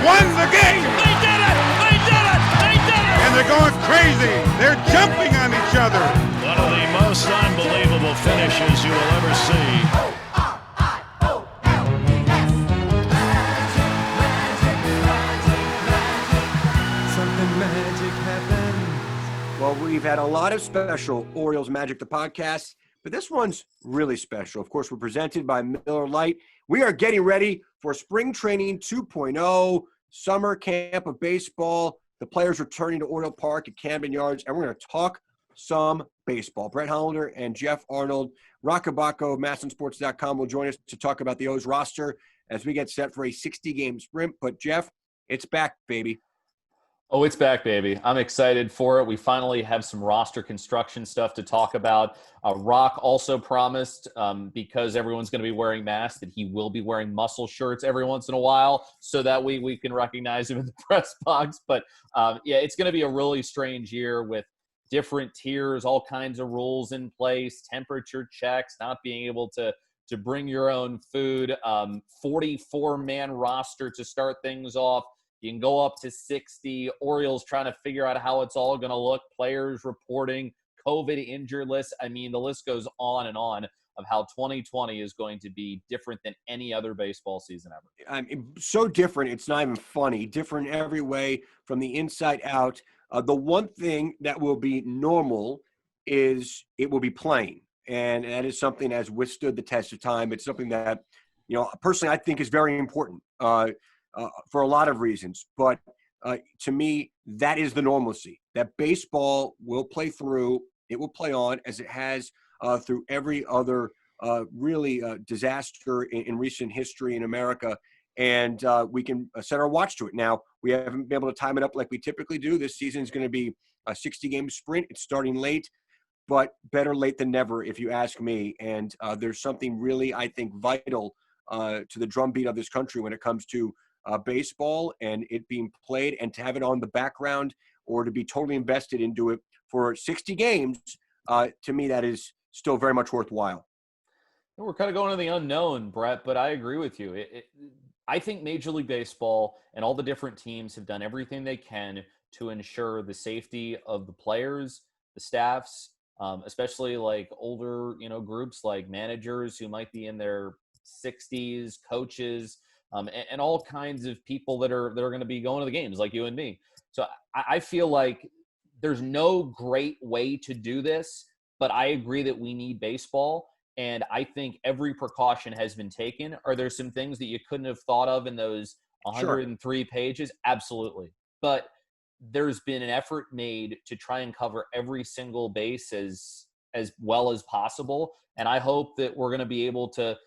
won the game. They did it! They did it! They did it! And they're going crazy. They're jumping on each other. One of the most unbelievable finishes you will ever see. Well, we've had a lot of special Orioles Magic the Podcast, but this one's really special. Of course, we're presented by Miller Lite. We are getting ready for Spring Training 2.0, Summer Camp of Baseball. The players returning to Oriole Park at Camden Yards, and we're going to talk some baseball. Brett Hollander and Geoff Arnold, Roch Kubatko of MASNsports.com will join us to talk about the O's roster as we get set for a 60-game sprint. But, Geoff, it's back, baby. Oh, it's back, baby. I'm excited for it. We finally have some roster construction stuff to talk about. Roch also promised, because everyone's going to be wearing masks, that he will be wearing muscle shirts every once in a while so that we can recognize him in the press box. But, yeah, it's going to be a really strange year with different tiers, all kinds of rules in place, temperature checks, not being able to bring your own food, 44-man roster to start things off. You can go up to 60. Orioles trying to figure out how it's all going to look. Players reporting, COVID injured list. I mean, the list goes on and on of how 2020 is going to be different than any other baseball season ever. I mean, so different, it's not even funny. Different every way from the inside out. The one thing that will be normal is it will be playing. And that is something that has withstood the test of time. It's something that, personally I think is very important. For a lot of reasons. But to me, that is the normalcy, that baseball will play through, it will play on as it has through every other really disaster in recent history in America. And we can set our watch to it. Now, we haven't been able to time it up like we typically do. This season is going to be a 60-game sprint. It's starting late, but better late than never, if you ask me. And there's something really, I think, vital to the drumbeat of this country when it comes to baseball and it being played, and to have it on the background or to be totally invested into it for 60 games, to me, that is still very much worthwhile. We're kind of going to the unknown, Brett, but I agree with you. I think Major League Baseball and all the different teams have done everything they can to ensure the safety of the players, the staffs, especially like older, groups like managers who might be in their 60s, coaches, and all kinds of people that are going to be going to the games like you and me. So I feel like there's no great way to do this, but I agree that we need baseball. And I think every precaution has been taken. Are there some things that you couldn't have thought of in those 103 pages? Absolutely. But there's been an effort made to try and cover every single base as well as possible. And I hope that we're going to be able to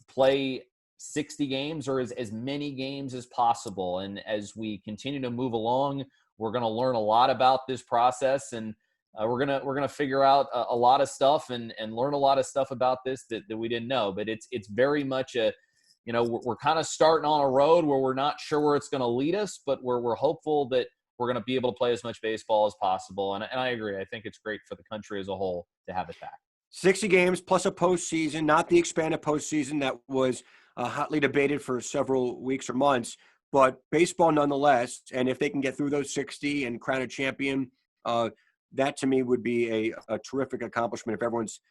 play 60 games or as many games as possible. And as we continue to move along, we're going to learn a lot about this process, and we're going to figure out a lot of stuff and learn a lot of stuff about this that we didn't know. But it's very much we're kind of starting on a road where we're not sure where it's going to lead us, but we're hopeful that we're going to be able to play as much baseball as possible. And I agree. I think it's great for the country as a whole to have it back. 60 games plus a postseason, not the expanded postseason that was hotly debated for several weeks or months, but baseball nonetheless. And if they can get through those 60 and crown a champion, that to me would be a terrific accomplishment if everyone's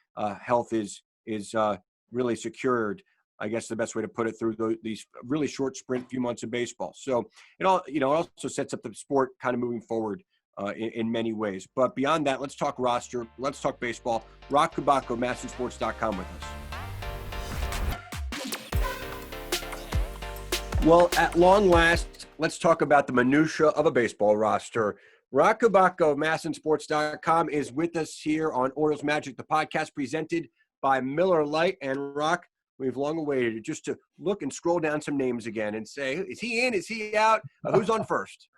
health is really secured. I guess the best way to put it, through these really short sprint few months of baseball. So it also sets up the sport kind of moving forward in many ways. But beyond that, let's talk roster. Let's talk baseball. Roch Kubatko, MASNsports.com with us. Well, at long last, let's talk about the minutia of a baseball roster. Roch Kubatko of MASNsports.com is with us here on Orioles Magic, the podcast presented by Miller Lite. And Roch, we've long awaited just to look and scroll down some names again and say, is he in? Is he out? Who's on first?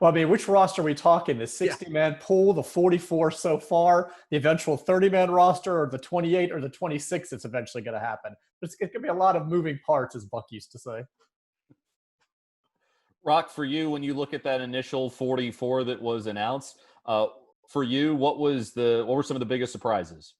Well, I mean, which roster are we talking? The 60-man pool, the 44 so far, the eventual 30-man roster, or the 28 or the 26 that's eventually going to happen? It's going to be a lot of moving parts, as Buck used to say. Roch, for you, when you look at that initial 44 that was announced, for you, what were some of the biggest surprises?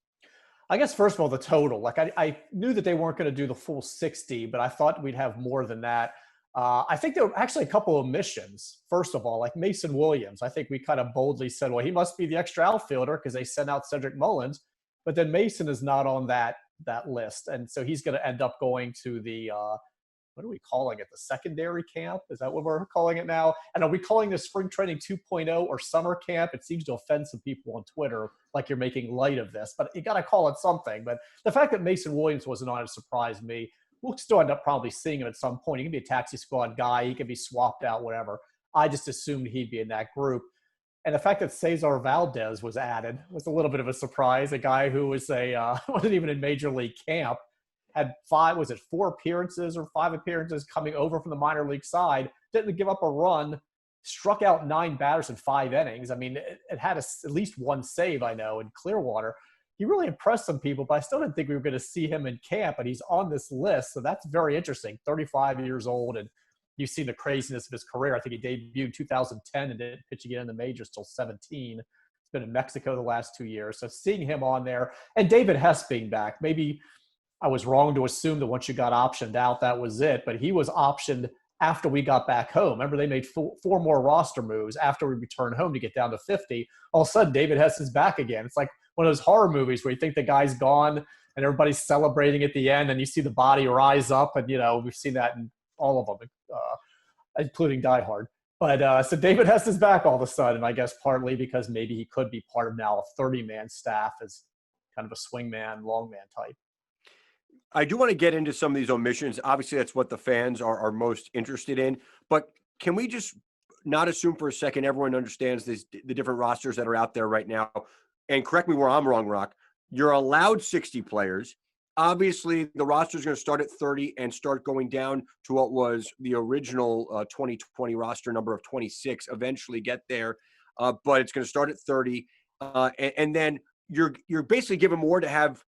I guess, first of all, the total. Like, I knew that they weren't going to do the full 60, but I thought we'd have more than that. I think there were actually a couple of omissions. First of all, like Mason Williams, I think we kind of boldly said, well, he must be the extra outfielder because they sent out Cedric Mullins. But then Mason is not on that list. And so he's going to end up going to the what are we calling it? The secondary camp? Is that what we're calling it now? And are we calling this spring training 2.0 or summer camp? It seems to offend some people on Twitter, like you're making light of this, but you got to call it something. But the fact that Mason Williams wasn't on it surprised me. We'll still end up probably seeing him at some point. He can be a taxi squad guy. He can be swapped out, whatever. I just assumed he'd be in that group. And the fact that Cesar Valdez was added was a little bit of a surprise. A guy who was wasn't even in Major League camp. Had 4 appearances or 5 appearances coming over from the minor league side, didn't give up a run, struck out 9 batters in 5 innings. I mean, it had at least 1 save, I know, in Clearwater. He really impressed some people, but I still didn't think we were going to see him in camp, and he's on this list, so that's very interesting. 35 years old, and you've seen the craziness of his career. I think he debuted in 2010 and didn't pitch again in the majors till 17. He's been in Mexico the last 2 years, so seeing him on there, and David Hess being back, maybe – I was wrong to assume that once you got optioned out, that was it. But he was optioned after we got back home. Remember, they made 4 more roster moves after we returned home to get down to 50. All of a sudden, David Hess is back again. It's like one of those horror movies where you think the guy's gone and everybody's celebrating at the end, and you see the body rise up. And, we've seen that in all of them, including Die Hard. But so David Hess is back all of a sudden, I guess partly because maybe he could be part of now a 30-man staff as kind of a swingman, longman type. I do want to get into some of these omissions. Obviously, that's what the fans are most interested in. But can we just not assume for a second everyone understands the different rosters that are out there right now? And correct me where I'm wrong, Roch. You're allowed 60 players. Obviously, the roster is going to start at 30 and start going down to what was the original 2020 roster number of 26. Eventually get there, but it's going to start at 30, and then you're basically given more to have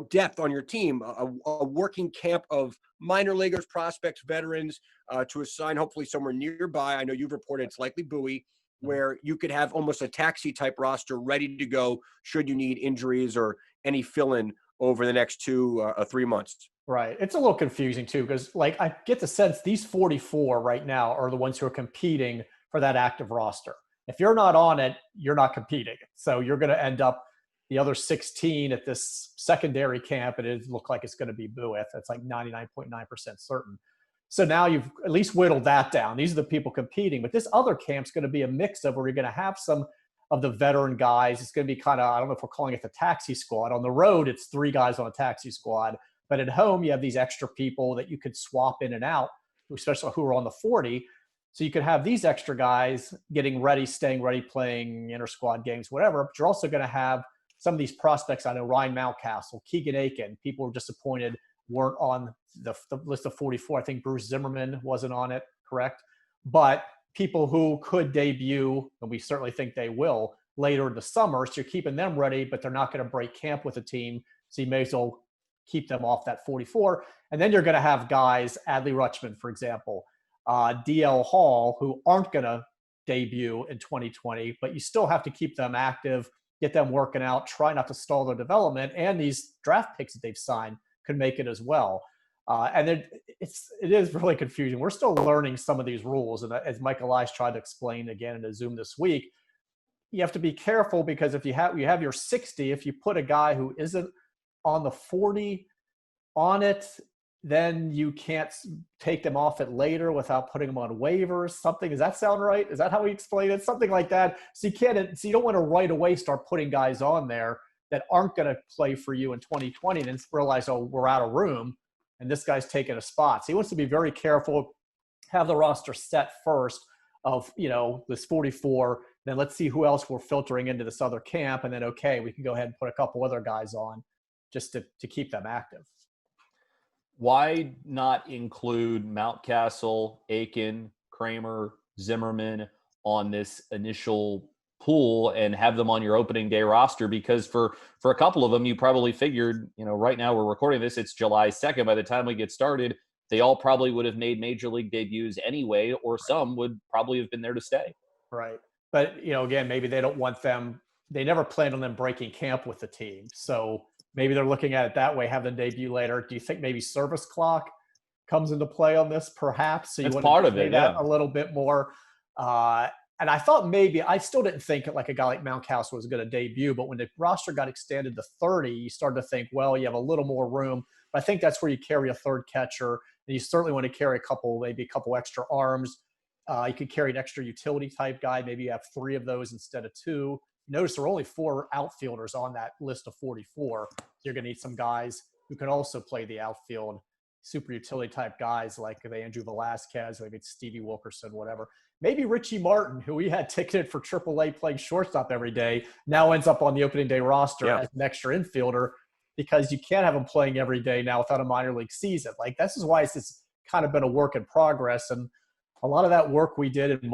depth on your team, a working camp of minor leaguers, prospects, veterans to assign hopefully somewhere nearby. I know you've reported it's likely Bowie, where you could have almost a taxi type roster ready to go should you need injuries or any fill-in over the next 2 or 3 months. Right. It's a little confusing too, because I get the sense these 44 right now are the ones who are competing for that active roster. If you're not on it, you're not competing. So you're going to end up the other 16 at this secondary camp, and it looked like it's going to be Bueth. It's like 99.9% certain. So now you've at least whittled that down. These are the people competing. But this other camp's going to be a mix of where you're going to have some of the veteran guys. It's going to be kind of, I don't know if we're calling it the taxi squad. On the road, it's 3 guys on a taxi squad. But at home, you have these extra people that you could swap in and out, especially who are on the 40. So you could have these extra guys getting ready, staying ready, playing inter-squad games, whatever. But you're also going to have some of these prospects. I know Ryan Mountcastle, Keegan Aiken, people were disappointed weren't on the list of 44. I think Bruce Zimmerman wasn't on it, correct? But people who could debut, and we certainly think they will, later in the summer. So you're keeping them ready, but they're not going to break camp with a team. So you may as well keep them off that 44. And then you're going to have guys, Adley Rutschman, for example, DL Hall, who aren't going to debut in 2020, but you still have to keep them active, get them working out, try not to stall their development, and these draft picks that they've signed could make it as well. And it is really confusing. We're still learning some of these rules, and as Mike Elias tried to explain again in a Zoom this week, you have to be careful because if you have your 60, if you put a guy who isn't on the 40 on it, then you can't take them off it later without putting them on waivers. Something, does that sound right? Is that how we explain it? Something like that. So you don't want to right away start putting guys on there that aren't going to play for you in 2020 and then realize, oh, we're out of room and this guy's taking a spot. So he wants to be very careful, have the roster set first of, this 44, then let's see who else we're filtering into this other camp. And then, okay, we can go ahead and put a couple other guys on just to keep them active. Why not include Mountcastle, Aiken, Kramer, Zimmerman on this initial pool and have them on your opening day roster? Because for a couple of them, you probably figured, right now we're recording this, it's July 2nd. By the time we get started, they all probably would have made major league debuts anyway, or some would probably have been there to stay. Right. But, again, maybe they don't want them. They never planned on them breaking camp with the team. So maybe they're looking at it that way, have them debut later. Do you think maybe service clock comes into play on this, perhaps. So you That's want part to of play it, that yeah. a little bit more. And I thought maybe, I still didn't think like a guy like Mountcastle was going to debut, but when the roster got extended to 30, you started to think, well, you have a little more room. But I think that's where you carry a third catcher, and you certainly want to carry maybe a couple extra arms. You could carry an extra utility type guy. Maybe you have 3 of those instead of 2. Notice there are only 4 outfielders on that list of 44. You're going to need some guys who can also play the outfield, super utility type guys like the Andrew Velazquez, maybe it's Stevie Wilkerson, whatever. Maybe Richie Martin, who we had ticketed for AAA playing shortstop every day, now ends up on the opening day roster as an extra infielder, because you can't have him playing every day now without a minor league season. Like, this is why it's kind of been a work in progress. And a lot of that work we did in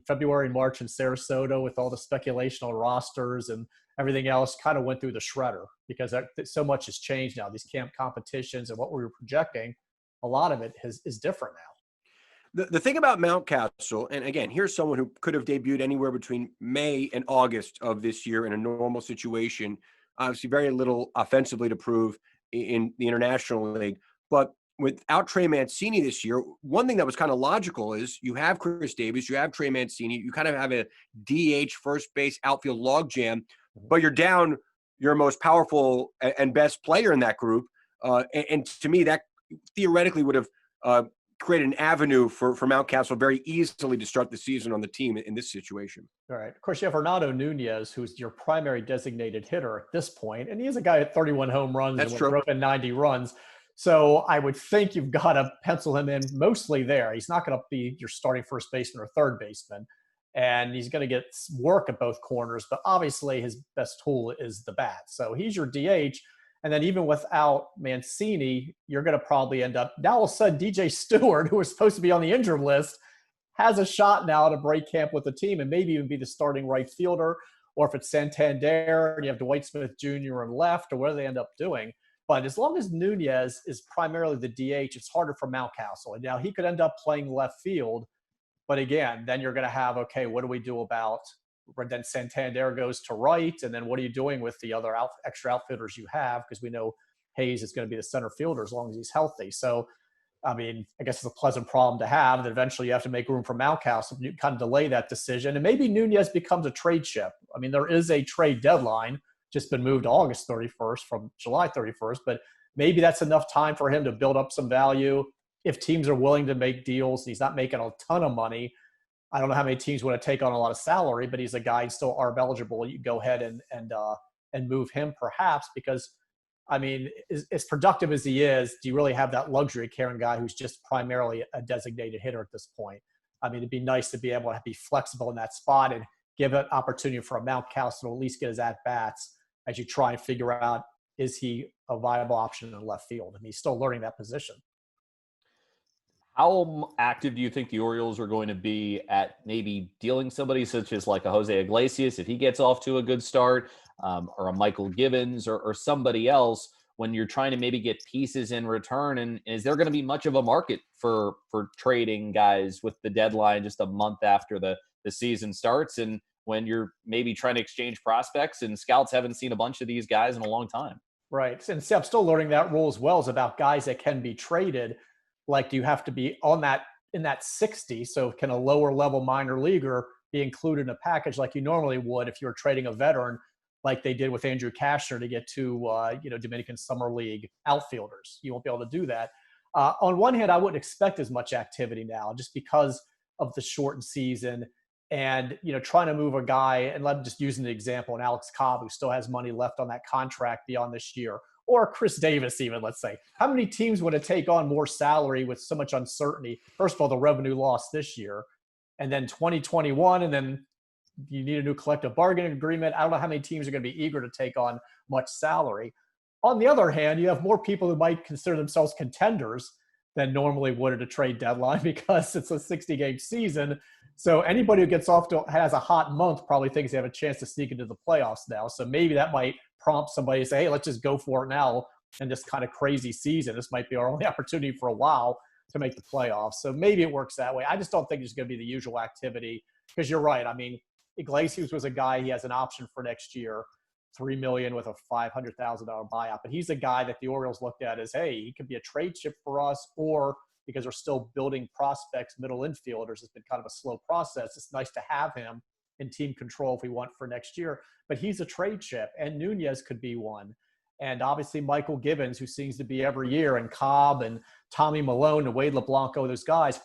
February and March in Sarasota with all the speculation on rosters and everything else kind of went through the shredder, because so much has changed now. These camp competitions and what we were projecting, a lot of it is different now. The thing about Mountcastle, and again, here's someone who could have debuted anywhere between May and August of this year in a normal situation. Obviously, very little offensively to prove in the International League. But without Trey Mancini this year, one thing that was kind of logical is you have Chris Davis, you have Trey Mancini, you kind of have a DH first base outfield logjam, but you're down your most powerful and best player in that group. And to me, that theoretically would have created an avenue for Mountcastle very easily to start the season on the team in this situation. All right. Of course, you have Fernando Nunez, who's your primary designated hitter at this point, and he's a guy at 31 home runs That's and true. broken 90 runs. So I would think you've got to pencil him in mostly there. He's not going to be your starting first baseman or third baseman, and he's going to get work at both corners. But obviously, his best tool is the bat. So he's your DH. And then even without Mancini, you're going to probably end up – now all of a sudden, DJ Stewart, who was supposed to be on the injured list, has a shot now to break camp with the team and maybe even be the starting right fielder. Or if it's Santander and you have Dwight Smith Jr. in left, or whatever they end up doing. But as long as Nunez is primarily the DH, it's harder for Mountcastle. And now he could end up playing left field. But again, then you're going to have, okay, what do we do about – then Santander goes to right, and then what are you doing with the other extra outfielders you have? Because we know Hayes is going to be the center fielder as long as he's healthy. So, I mean, I guess it's a pleasant problem to have. That eventually you have to make room for Mountcastle. You kind of delay that decision, and maybe Nunez becomes a trade chip. I mean, there is a trade deadline, just been moved to August 31st from July 31st, but maybe that's enough time for him to build up some value. If teams are willing to make deals, he's not making a ton of money. I don't know how many teams want to take on a lot of salary, but he's a guy still ARB eligible. You go ahead and move him perhaps, because, I mean, as productive as he is, do you really have that luxury of carrying a guy who's just primarily a designated hitter at this point? I mean, it'd be nice to be able to be flexible in that spot and give an opportunity for a Mountcastle to at least get his at-bats as you try and figure out, is he a viable option in left field? And he's still learning that position. How active do you think the Orioles are going to be at maybe dealing somebody such as like a Jose Iglesias, if he gets off to a good start, or a Michael Gibbons or somebody else, when you're trying to maybe get pieces in return? And is there going to be much of a market for trading guys with the deadline just a month after the season starts, and when you're maybe trying to exchange prospects and scouts haven't seen a bunch of these guys in a long time? Right. And see, I'm still learning that rule as well, is about guys that can be traded. Like, do you have to be on that in that 60? So can a lower level minor leaguer be included in a package like you normally would if you were trading a veteran, like they did with Andrew Cashner to get two, Dominican Summer League outfielders? You won't be able to do that. On one hand, I wouldn't expect as much activity now just because of the shortened season and, trying to move a guy, and I'm just using the example, and Alex Cobb, who still has money left on that contract beyond this year, or Chris Davis even, let's say. How many teams would it take on more salary with so much uncertainty? First of all, the revenue loss this year, and then 2021, and then you need a new collective bargaining agreement. I don't know how many teams are going to be eager to take on much salary. On the other hand, you have more people who might consider themselves contenders than normally would at a trade deadline because it's a 60-game season. So anybody who gets off to has a hot month probably thinks they have a chance to sneak into the playoffs now. So maybe that might prompt somebody to say, hey, let's just go for it now in this kind of crazy season. This might be our only opportunity for a while to make the playoffs. So maybe it works that way. I just don't think there's going to be the usual activity, because you're right. I mean, Iglesias was a guy, he has an option for next year, $3 million with a $500,000 buyout. But he's a guy that the Orioles looked at as, hey, he could be a trade chip for us, or because they're still building prospects, middle infielders. It's been kind of a slow process. It's nice to have him in team control if we want for next year. But he's a trade chip, and Nunez could be one. And obviously Michael Gibbons, who seems to be every year, and Cobb and Tommy Malone and Wade LeBlanco, those guys.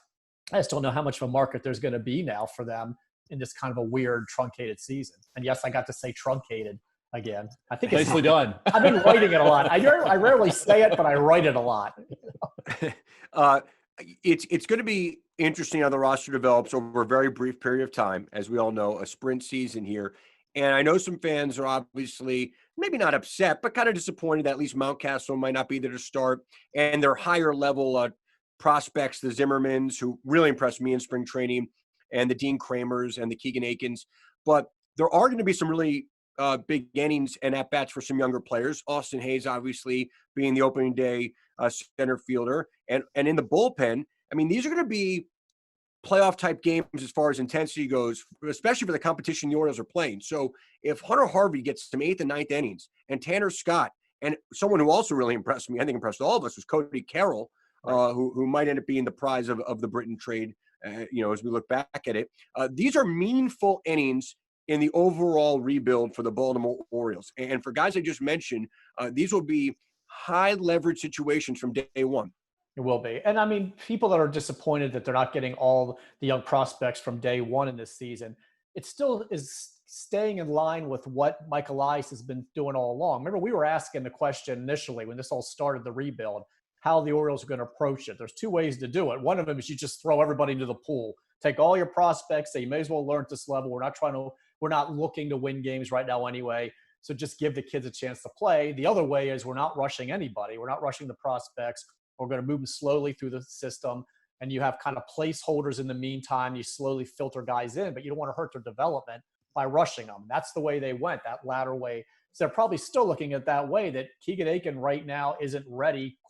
I just don't know how much of a market there's going to be now for them in this kind of a weird truncated season. And yes, I got to say truncated again. I think it's Nicely done. I've been writing it a lot. I rarely say it, but I write it a lot. It's going to be interesting how the roster develops over a very brief period of time. As we all know, a sprint season here. And I know some fans are obviously maybe not upset, but kind of disappointed that at least Mountcastle might not be there to start. And their higher level prospects, the Zimmermans, who really impressed me in spring training, and the Dean Kramers and the Keegan Aikens. But there are going to be some really big innings and at-bats for some younger players. Austin Hayes, obviously, being the opening day center fielder. And in the bullpen, I mean, these are going to be playoff-type games as far as intensity goes, especially for the competition the Orioles are playing. So if Hunter Harvey gets some 8th and 9th innings, and Tanner Scott, and someone who also really impressed me, I think impressed all of us, was Cody Carroll, who might end up being the prize of the Britton trade, as we look back at it. These are meaningful innings in the overall rebuild for the Baltimore Orioles. And for guys I just mentioned, these will be high leverage situations from day one. It will be. And I mean, people that are disappointed that they're not getting all the young prospects from day one in this season, it still is staying in line with what Mike Elias has been doing all along. Remember, we were asking the question initially when this all started, the rebuild, how the Orioles are going to approach it. There's two ways to do it. One of them is you just throw everybody into the pool, take all your prospects, say you may as well learn at this level. We're not looking to win games right now anyway. So just give the kids a chance to play. The other way is we're not rushing anybody. We're not rushing the prospects. We're going to move them slowly through the system. And you have kind of placeholders in the meantime. You slowly filter guys in, but you don't want to hurt their development by rushing them. That's the way they went, that latter way. So they're probably still looking at that way, that Keegan Aiken right now isn't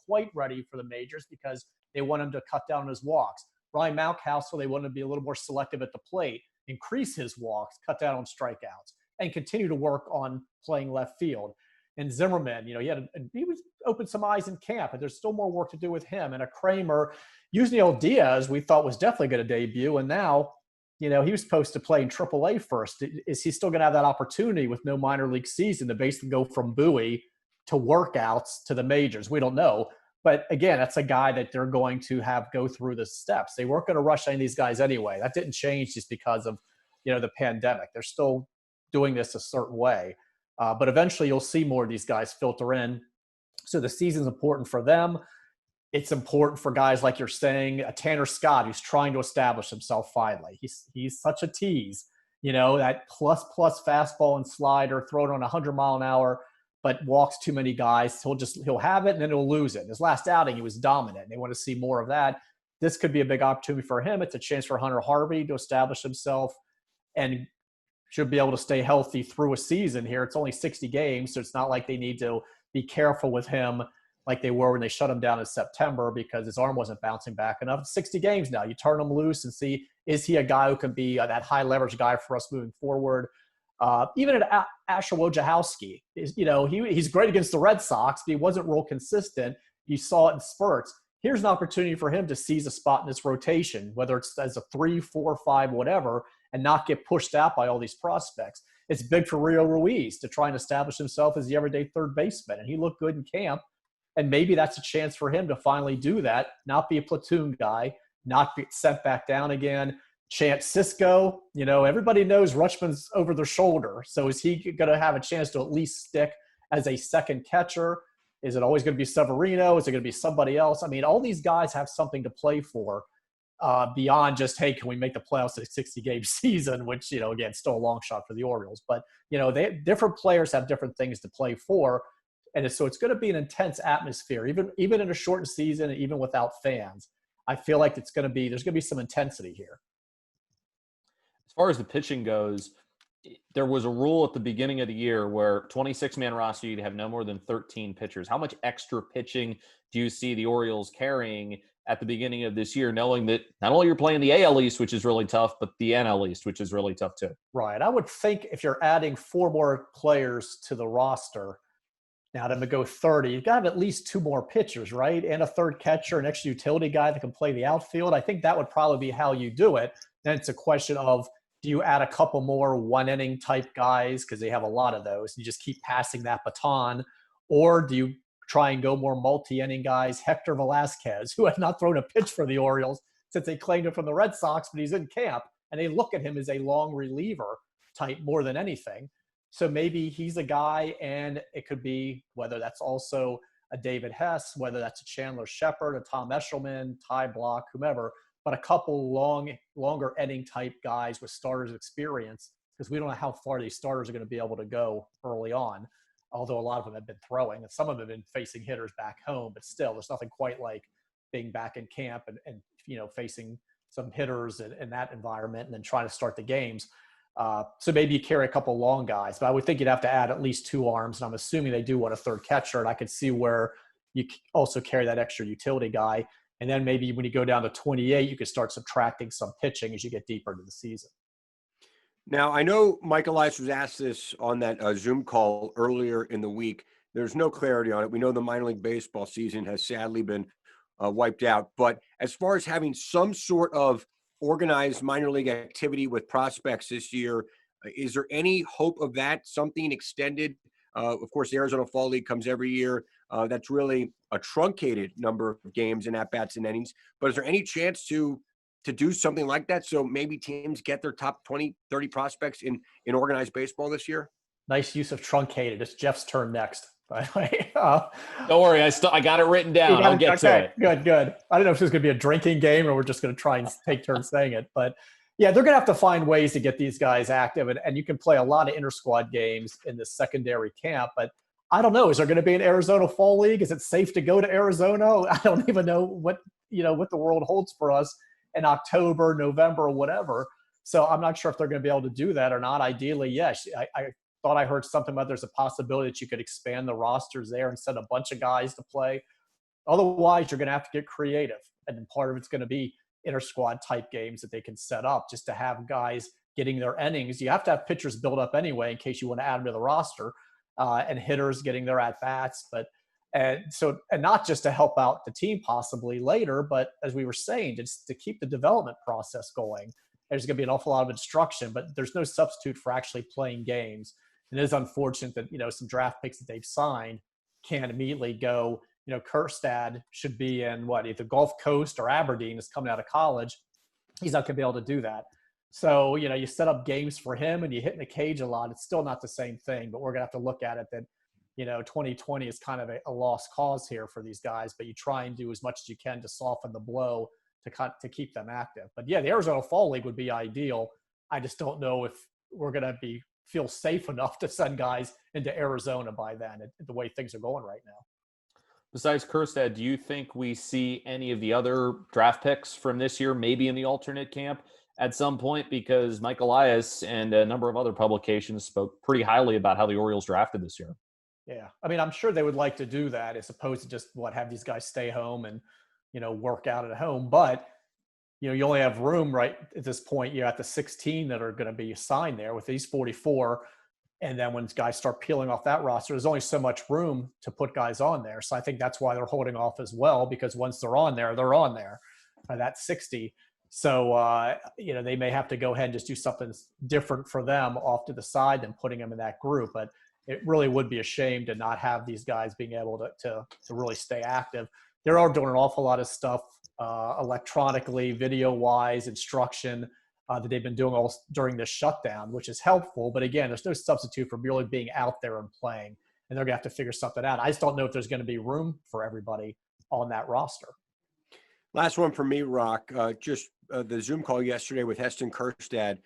quite ready for the majors because they want him to cut down his walks. Ryan Mountcastle, they want him to be a little more selective at the plate, increase his walks, cut down on strikeouts, and continue to work on playing left field. And Zimmerman, he was opened some eyes in camp, and there's still more work to do with him. And a Kramer, Yusniel Diaz, we thought was definitely going to debut, and now, he was supposed to play in AAA first. Is he still going to have that opportunity with no minor league season to basically go from Bowie to workouts to the majors? We don't know. But again, that's a guy that they're going to have go through the steps. They weren't going to rush any of these guys anyway. That didn't change just because of, the pandemic. They're still doing this a certain way. But eventually you'll see more of these guys filter in. So the season's important for them. It's important for guys like you're saying, Tanner Scott, who's trying to establish himself finally. He's such a tease, that plus fastball and slider thrown on 100-mile-an-hour, but walks too many guys. He'll have it and then he'll lose it. In his last outing, he was dominant. They want to see more of that. This could be a big opportunity for him. It's a chance for Hunter Harvey to establish himself and should be able to stay healthy through a season here. It's only 60 games, so it's not like they need to be careful with him like they were when they shut him down in September because his arm wasn't bouncing back enough. 60 games now. You turn him loose and see, is he a guy who can be that high leverage guy for us moving forward? Even at Asher Wojciechowski, he's great against the Red Sox, but he wasn't real consistent. You saw it in spurts. Here's an opportunity for him to seize a spot in this rotation, whether it's as a 3, 4, 5, whatever, and not get pushed out by all these prospects. It's big for Rio Ruiz to try and establish himself as the everyday third baseman, and he looked good in camp. And maybe that's a chance for him to finally do that, not be a platoon guy, not be sent back down again. Chance Cisco, everybody knows Rutschman's over their shoulder. So is he going to have a chance to at least stick as a second catcher? Is it always going to be Severino? Is it going to be somebody else? I mean, all these guys have something to play for beyond just, hey, can we make the playoffs in a 60-game season, which, again, still a long shot for the Orioles. But, different players have different things to play for. And so it's going to be an intense atmosphere, even in a shortened season, and even without fans. I feel like there's going to be some intensity here. As far as the pitching goes, there was a rule at the beginning of the year where 26-man roster, you'd have no more than 13 pitchers. How much extra pitching do you see the Orioles carrying at the beginning of this year, knowing that not only you're playing the AL East, which is really tough, but the NL East, which is really tough too? Right. I would think if you're adding 4 more players to the roster, Now, to go 30, you've got to have at least 2 more pitchers, right? And a third catcher, an extra utility guy that can play the outfield. I think that would probably be how you do it. Then it's a question of, do you add a couple more one-inning type guys, because they have a lot of those, you just keep passing that baton? Or do you try and go more multi-inning guys? Hector Velazquez, who has not thrown a pitch for the Orioles since they claimed him from the Red Sox, but he's in camp, and they look at him as a long reliever type more than anything. So maybe he's a guy, and it could be whether that's also a David Hess, whether that's a Chandler Shepard, a Tom Eshelman, Ty Block, whomever, but a couple longer inning type guys with starters experience, because we don't know how far these starters are going to be able to go early on, although a lot of them have been throwing, and some of them have been facing hitters back home, but still, there's nothing quite like being back in camp and facing some hitters in that environment and then trying to start the games. So maybe you carry a couple long guys, but I would think you'd have to add at least 2 arms. And I'm assuming they do want a third catcher. And I could see where you also carry that extra utility guy. And then maybe when you go down to 28, you could start subtracting some pitching as you get deeper into the season. Now, I know Mike Elias was asked this on that Zoom call earlier in the week. There's no clarity on it. We know the minor league baseball season has sadly been wiped out. But as far as having some sort of organized minor league activity with prospects this year, is there any hope of that, something extended? Of course, the Arizona Fall League comes every year. That's really a truncated number of games and at-bats and innings. But is there any chance to do something like that, so maybe teams get their top 20, 30 prospects in organized baseball this year? Nice use of truncated. It's Jeff's turn next, by the way. Don't worry, I got it written down. I'll get to it. Good. I don't know if this is going to be a drinking game or we're just going to try and take turns saying it. But, yeah, they're going to have to find ways to get these guys active. And you can play a lot of inter-squad games in the secondary camp. But I don't know. Is there going to be an Arizona Fall League? Is it safe to go to Arizona? I don't even know what the world holds for us in October, November, or whatever. So I'm not sure if they're going to be able to do that or not. Ideally, yes. I thought I heard something about there's a possibility that you could expand the rosters there and send a bunch of guys to play. Otherwise, you're going to have to get creative. And then part of it's going to be inter-squad type games that they can set up just to have guys getting their innings. You have to have pitchers build up anyway in case you want to add them to the roster, and hitters getting their at-bats. And not just to help out the team possibly later, but as we were saying, just to keep the development process going. There's going to be an awful lot of instruction, but there's no substitute for actually playing games. It is unfortunate that, some draft picks that they've signed can't immediately go. Kjerstad should be in either Gulf Coast or Aberdeen is coming out of college. He's not going to be able to do that. So, you set up games for him and you hit in the cage a lot. It's still not the same thing, but we're going to have to look at it that, 2020 is kind of a lost cause here for these guys, but you try and do as much as you can to soften the blow to keep them active. But yeah, the Arizona Fall League would be ideal. I just don't know if we're going to feel safe enough to send guys into Arizona by then, the way things are going right now. Besides Kjerstad, do you think we see any of the other draft picks from this year, maybe in the alternate camp at some point? Because Mike Elias and a number of other publications spoke pretty highly about how the Orioles drafted this year. Yeah. I mean, I'm sure they would like to do that as opposed to just have these guys stay home and, work out at home. But, you only have room right at this point. You're at the 16 that are going to be assigned there with these 44. And then when guys start peeling off that roster, there's only so much room to put guys on there. So I think that's why they're holding off as well, because once they're on there that 60. So, they may have to go ahead and just do something different for them off to the side than putting them in that group. But it really would be a shame to not have these guys being able to really stay active. They are doing an awful lot of stuff electronically, video-wise, instruction that they've been doing all during this shutdown, which is helpful. But again, there's no substitute for really being out there and playing. And they're going to have to figure something out. I just don't know if there's going to be room for everybody on that roster. Last one for me, Roch. The Zoom call yesterday with Heston Kjerstad.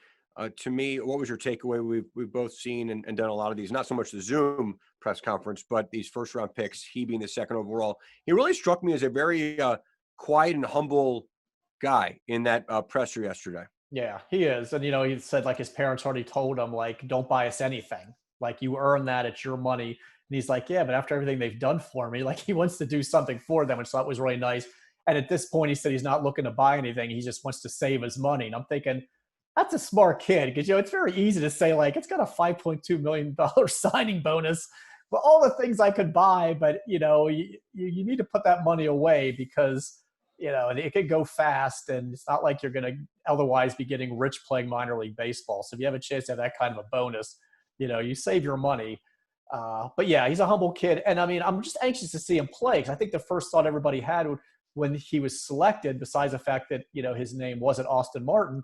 To me, what was your takeaway? We've both seen and done a lot of these, not so much the Zoom press conference, but these first-round picks, he being the second overall. He really struck me as a very quiet and humble guy in that presser yesterday. Yeah, he is. And, he said, his parents already told him, don't buy us anything. You earn that, it's your money. And he's like, yeah, but after everything they've done for me, he wants to do something for them, which I thought was really nice. And at this point, he said he's not looking to buy anything. He just wants to save his money. And I'm thinking, that's a smart kid, because, it's very easy to say, it's got a $5.2 million signing bonus. But all the things I could buy, but, you need to put that money away because, it could go fast, and it's not like you're going to otherwise be getting rich playing minor league baseball. So if you have a chance to have that kind of a bonus, you save your money. But yeah, he's a humble kid. And I mean, I'm just anxious to see him play because I think the first thought everybody had when he was selected, besides the fact that, his name wasn't Austin Martin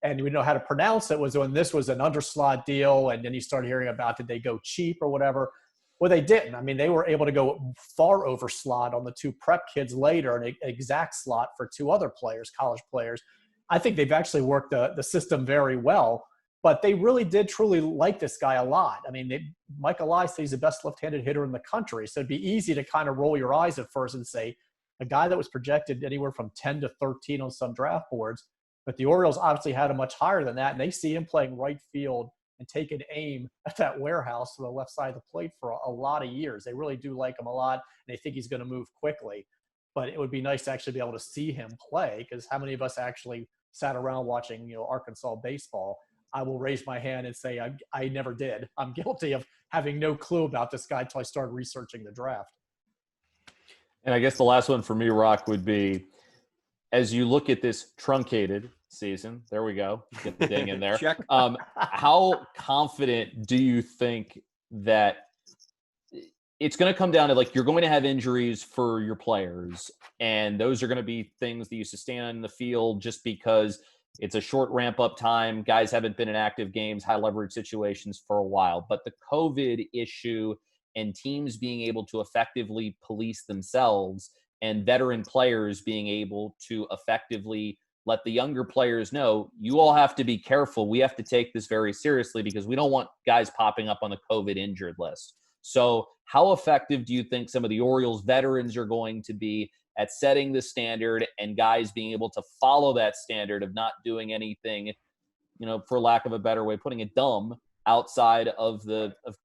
and we know how to pronounce it, was when this was an underslot deal. And then you start hearing about, did they go cheap or whatever? Well, they didn't. I mean, they were able to go far over slot on the two prep kids later, and an exact slot for two other players, college players. I think they've actually worked the system very well, but they really did truly like this guy a lot. I mean, Mike Elias says he's the best left-handed hitter in the country. So it'd be easy to kind of roll your eyes at first and say, a guy that was projected anywhere from 10 to 13 on some draft boards, but the Orioles obviously had him much higher than that, and they see him playing right field and taking aim at that warehouse to the left side of the plate for a lot of years. They really do like him a lot, and they think he's going to move quickly. But it would be nice to actually be able to see him play, because how many of us actually sat around watching, Arkansas baseball? I will raise my hand and say I never did. I'm guilty of having no clue about this guy until I started researching the draft. And I guess the last one for me, Roch, would be, as you look at this truncated season, there we go, get the ding in there. Check. How confident do you think that it's going to come down to, like, you're going to have injuries for your players, and those are going to be things that you sustain on the field just because it's a short ramp-up time. Guys haven't been in active games, high-leverage situations for a while. But the COVID issue and teams being able to effectively police themselves and veteran players being able to effectively let the younger players know, you all have to be careful. We have to take this very seriously because we don't want guys popping up on the COVID injured list. So how effective do you think some of the Orioles veterans are going to be at setting the standard and guys being able to follow that standard of not doing anything, for lack of a better way, putting it dumb, outside of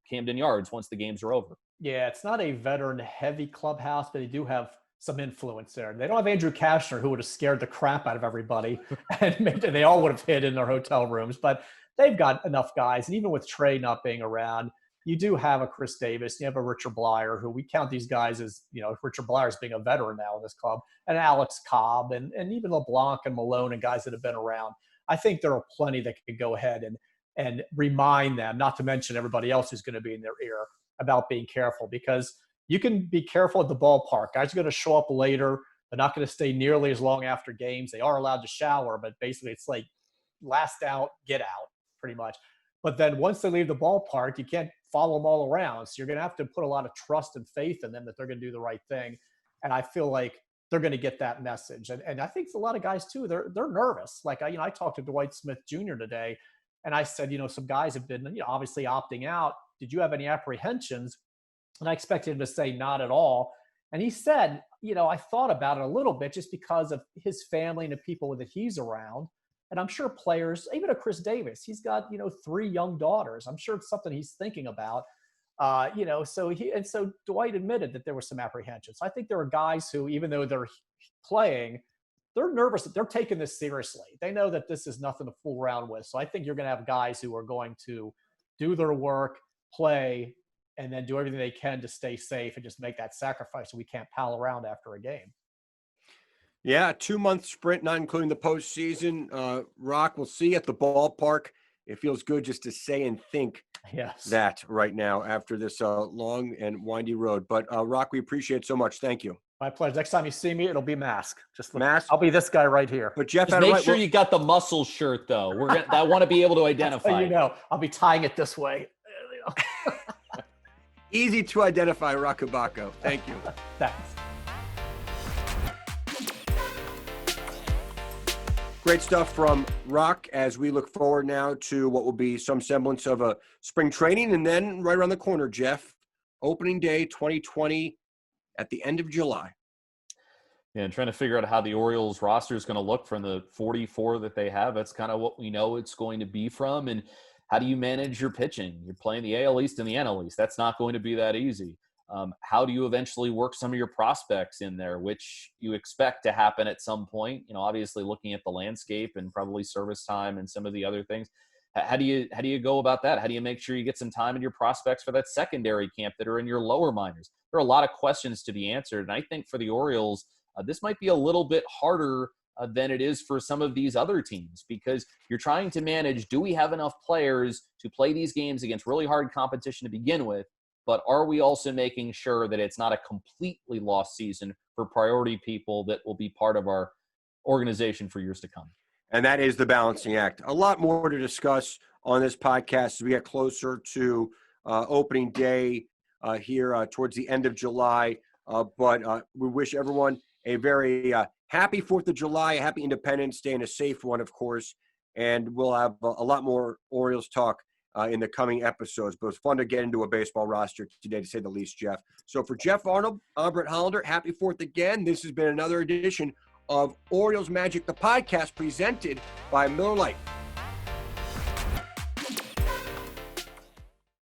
Camden Yards once the games are over? Yeah, it's not a veteran-heavy clubhouse, but they do have some influence there. They don't have Andrew Kashner, who would have scared the crap out of everybody, and they all would have hid in their hotel rooms. But they've got enough guys, and even with Trey not being around, you do have a Chris Davis, you have a Richard Blyer, who we count these guys as, Richard Blyer as being a veteran now in this club, and Alex Cobb, and even LeBlanc and Malone and guys that have been around. I think there are plenty that can go ahead and remind them, not to mention everybody else who's going to be in their ear, about being careful, because you can be careful at the ballpark. Guys are going to show up later. They're not going to stay nearly as long after games. They are allowed to shower, but basically it's like last out, get out, pretty much. But then once they leave the ballpark, you can't follow them all around. So you're going to have to put a lot of trust and faith in them that they're going to do the right thing. And I feel like they're going to get that message. And I think a lot of guys too, they're nervous. Like, I talked to Dwight Smith Jr. today, and I said, some guys have been, obviously opting out. Did you have any apprehensions? And I expected him to say not at all. And he said, I thought about it a little bit just because of his family and the people that he's around. And I'm sure players, even a Chris Davis, he's got, 3 young daughters. I'm sure it's something he's thinking about. So Dwight admitted that there was some apprehension. So I think there are guys who, even though they're playing, they're nervous that they're taking this seriously. They know that this is nothing to fool around with. So I think you're going to have guys who are going to do their work, play, and then do everything they can to stay safe and just make that sacrifice so we can't pal around after a game. Yeah, 2-month sprint, not including the postseason. Roch, we'll see you at the ballpark. It feels good just to say and think that right now after this long and windy road. But Roch, we appreciate it so much. Thank you. My pleasure. Next time you see me, it'll be mask. Just mask. I'll be this guy right here. But Geoff, just make sure you got the muscle shirt though. I want to be able to identify. I'll be tying it this way. Easy to identify, Roch Kubatko. Thank you. Thanks. Great stuff from Roch as we look forward now to what will be some semblance of a spring training. And then right around the corner, Geoff, opening day 2020 at the end of July. Yeah, and trying to figure out how the Orioles roster is going to look from the 44 that they have. That's kind of what we know it's going to be from. And how do you manage your pitching? You're playing the AL East and the NL East. That's not going to be that easy. How do you eventually work some of your prospects in there, which you expect to happen at some point? Obviously looking at the landscape and probably service time and some of the other things. How do you go about that? How do you make sure you get some time in your prospects for that secondary camp that are in your lower minors? There are a lot of questions to be answered, and I think for the Orioles, this might be a little bit harder than it is for some of these other teams, because you're trying to manage, do we have enough players to play these games against really hard competition to begin with, but are we also making sure that it's not a completely lost season for priority people that will be part of our organization for years to come? And that is the balancing act. A lot more to discuss on this podcast as we get closer to opening day here towards the end of July. But we wish everyone a very happy 4th of July, a happy Independence Day, and a safe one, of course. And we'll have a lot more Orioles talk in the coming episodes. But it's fun to get into a baseball roster today, to say the least, Geoff. So for Geoff Arnold, I'm Brett Hollander. Happy 4th again. This has been another edition of Orioles Magic, the podcast presented by Miller Lite.